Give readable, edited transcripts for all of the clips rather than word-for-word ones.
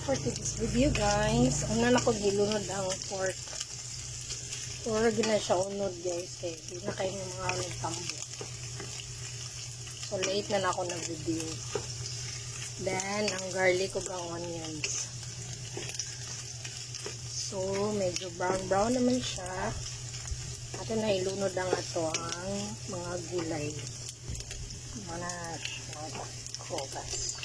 For today's video guys, una na ko gilunod ang pork. Puro gina siya unod guys, kaya di na kayo ng mga nagtambo. So late na ako nag-video. Then, ang garlic ug ang onions. So, medyo brown naman siya. At na ilunod ang ato ang mga gulay. Mga kogas.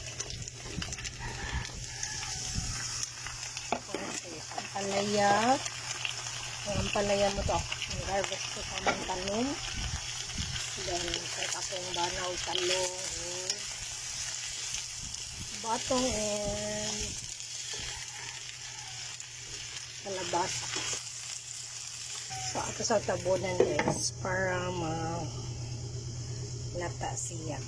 Okay, ampalaya. Ang ampalaya mo to. Ang harvest ko sa mga tanom. Then, set up yung banaw, talong, batong, and kalabasa. So, ato sa tabunan guys para lata siya.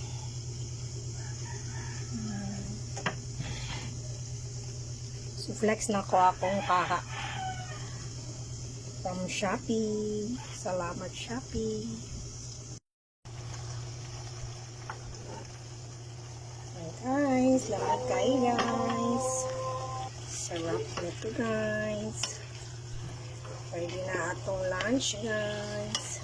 So, flex na ko akong kaha. From Shopee. Salamat Shopee. Guys, lahat kayo guys. Sarap nito guys. Pwede na atong lunch guys.